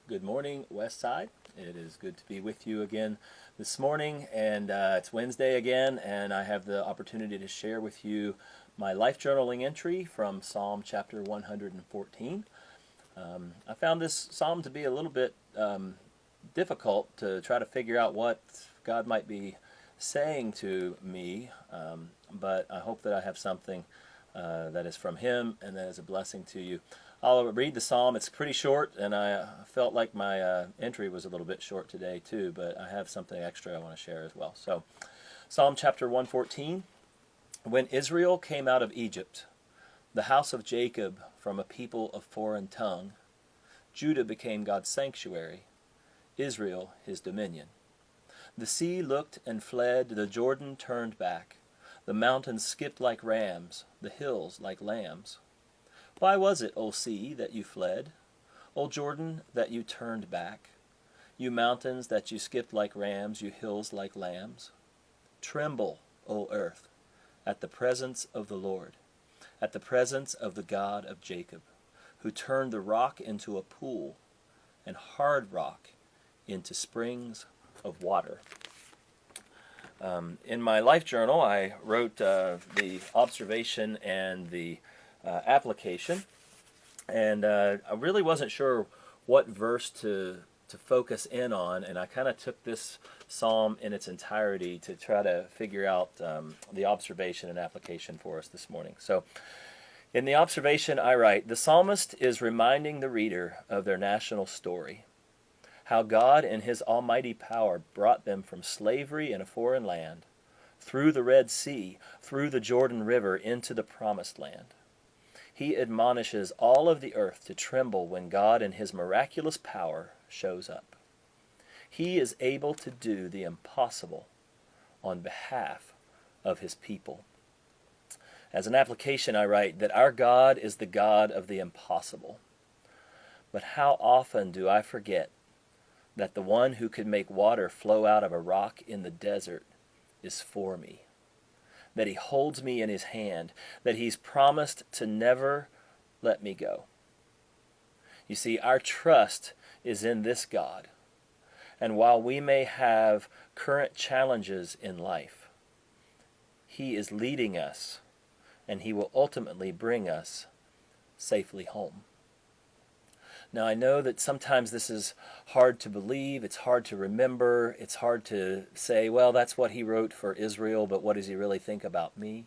Good morning, Westside. It is good to be with you again this morning, and it's Wednesday again, and I have the opportunity to share with you my life journaling entry from Psalm chapter 114. I found this psalm to be a little bit difficult to try to figure out what God might be saying to me, but I hope that I have something that is from Him and that is a blessing to you. I'll read the psalm. It's pretty short, and I felt like my entry was a little bit short today too, but I have something extra I want to share as well. So, Psalm chapter 114. When Israel came out of Egypt, the house of Jacob from a people of foreign tongue, Judah became God's sanctuary, Israel his dominion. The sea looked and fled, the Jordan turned back. The mountains skipped like rams, the hills like lambs. Why was it, O sea, that you fled? O Jordan, that you turned back? You mountains, that you skipped like rams, you hills like lambs? Tremble, O earth, at the presence of the Lord, at the presence of the God of Jacob, who turned the rock into a pool and hard rock into springs of water. In my life journal, I wrote the observation and the application, and I really wasn't sure what verse to focus in on, and I kind of took this psalm in its entirety to try to figure out the observation and application for us this morning. So in the observation I write, the psalmist is reminding the reader of their national story, how God in His almighty power brought them from slavery in a foreign land, through the Red Sea, through the Jordan River, into the Promised Land. He admonishes all of the earth to tremble when God in His miraculous power shows up. He is able to do the impossible on behalf of His people. As an application, I write that our God is the God of the impossible. But how often do I forget that the one who could make water flow out of a rock in the desert is for me, that He holds me in His hand, that He's promised to never let me go. You see, our trust is in this God, and while we may have current challenges in life, He is leading us, and He will ultimately bring us safely home. Now, I know that sometimes this is hard to believe, it's hard to remember, it's hard to say, well, that's what He wrote for Israel, but what does He really think about me?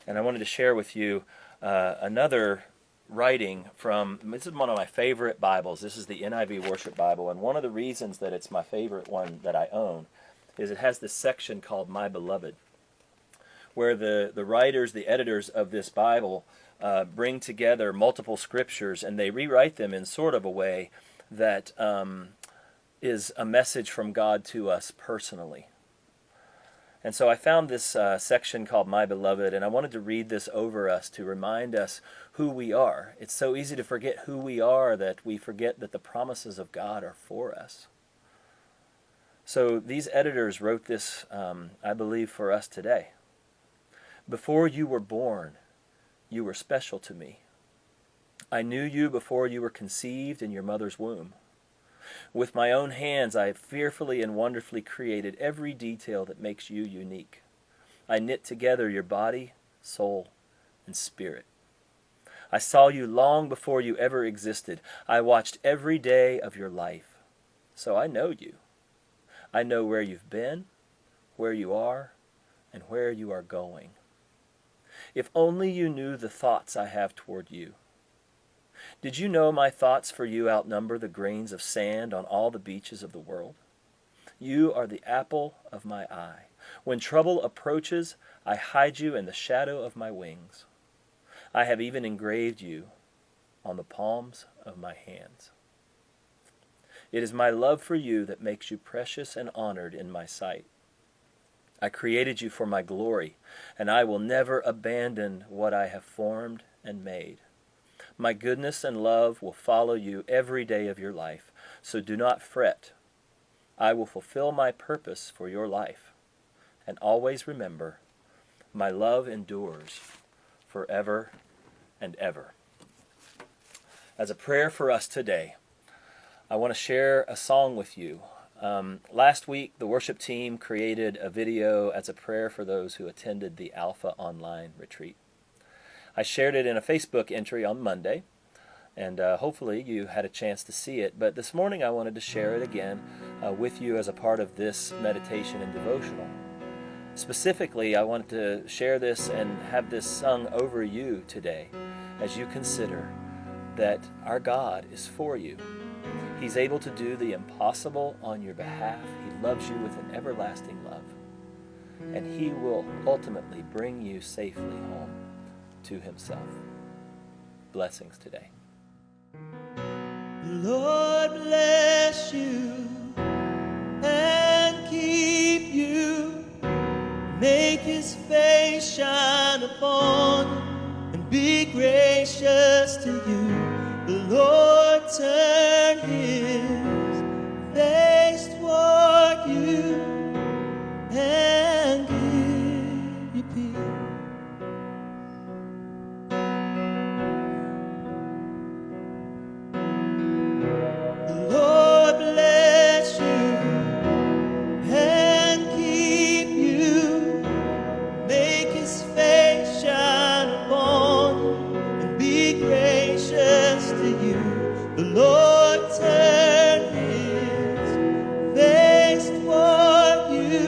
And I wanted to share with you another writing from, this is one of my favorite Bibles. This is the NIV Worship Bible, and one of the reasons that it's my favorite one that I own is it has this section called My Beloved, where the writers, the editors of this Bible bring together multiple scriptures and they rewrite them in sort of a way that is a message from God to us personally. And so I found this section called My Beloved, and I wanted to read this over us to remind us who we are. It's so easy to forget who we are that we forget that the promises of God are for us. So these editors wrote this, I believe, for us today. Before you were born, you were special to me. I knew you before you were conceived in your mother's womb. With my own hands, I have fearfully and wonderfully created every detail that makes you unique. I knit together your body, soul, and spirit. I saw you long before you ever existed. I watched every day of your life. So I know you. I know where you've been, where you are, and where you are going. If only you knew the thoughts I have toward you. Did you know my thoughts for you outnumber the grains of sand on all the beaches of the world? You are the apple of my eye. When trouble approaches, I hide you in the shadow of my wings. I have even engraved you on the palms of my hands. It is my love for you that makes you precious and honored in my sight. I created you for my glory, and I will never abandon what I have formed and made. My goodness and love will follow you every day of your life, so do not fret. I will fulfill my purpose for your life, and always remember, my love endures forever and ever. As a prayer for us today, I want to share a song with you. Last week, the worship team created a video as a prayer for those who attended the Alpha Online Retreat. I shared it in a Facebook entry on Monday, and hopefully you had a chance to see it. But this morning I wanted to share it again with you as a part of this meditation and devotional. Specifically, I wanted to share this and have this sung over you today as you consider that our God is for you. He's able to do the impossible on your behalf. He loves you with an everlasting love. And He will ultimately bring you safely home to Himself. Blessings today. The Lord bless you and keep you. Make His face shine upon you and be gracious to you. The Lord turn His face toward you and give you peace. The Lord bless you and keep you. Make His face shine upon you and be gracious to you. The Lord turn His face toward you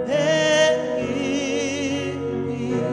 and give you peace.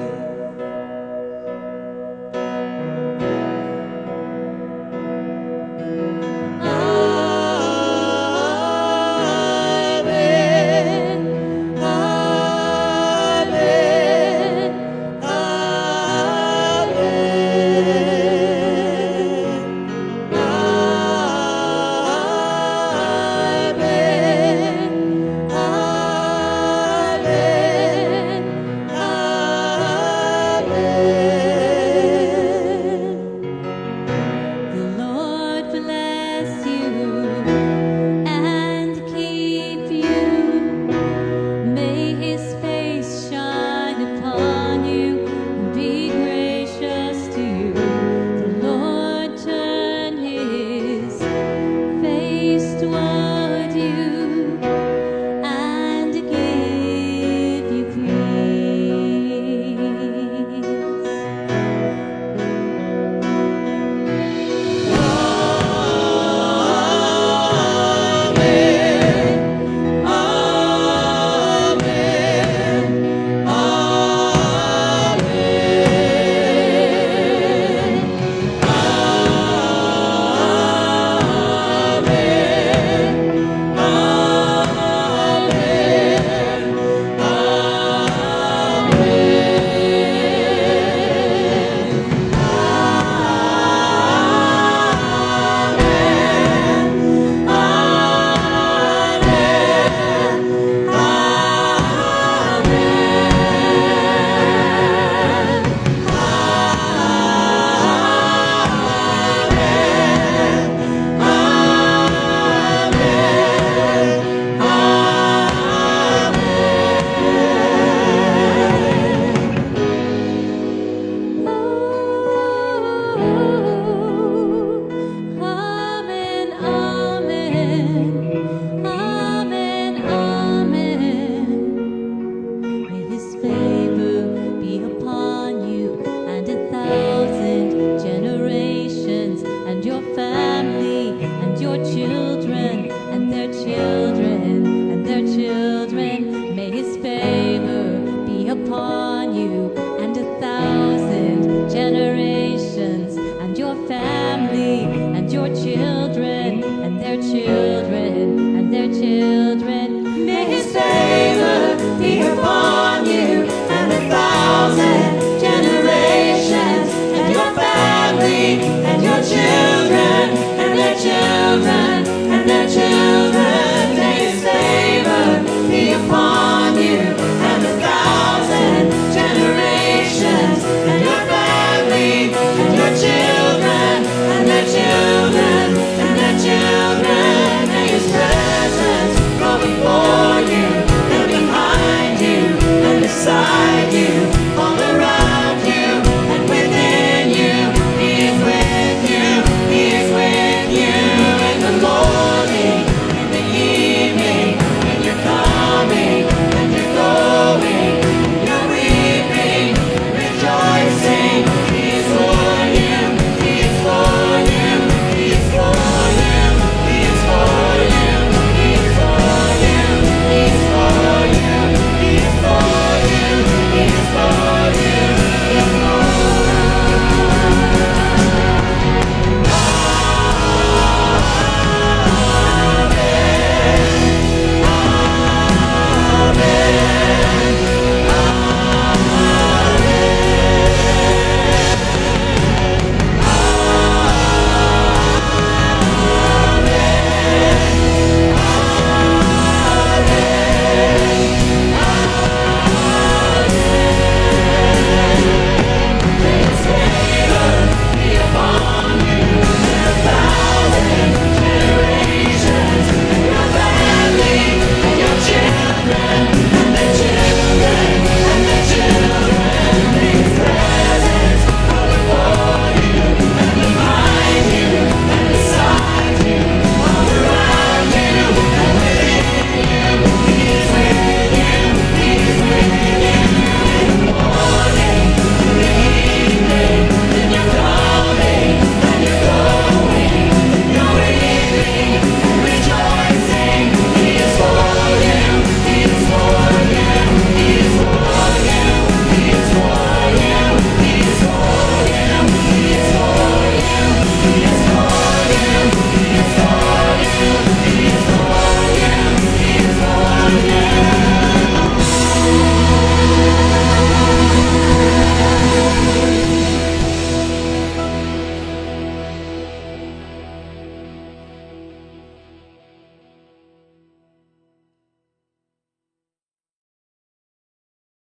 Your family and your children.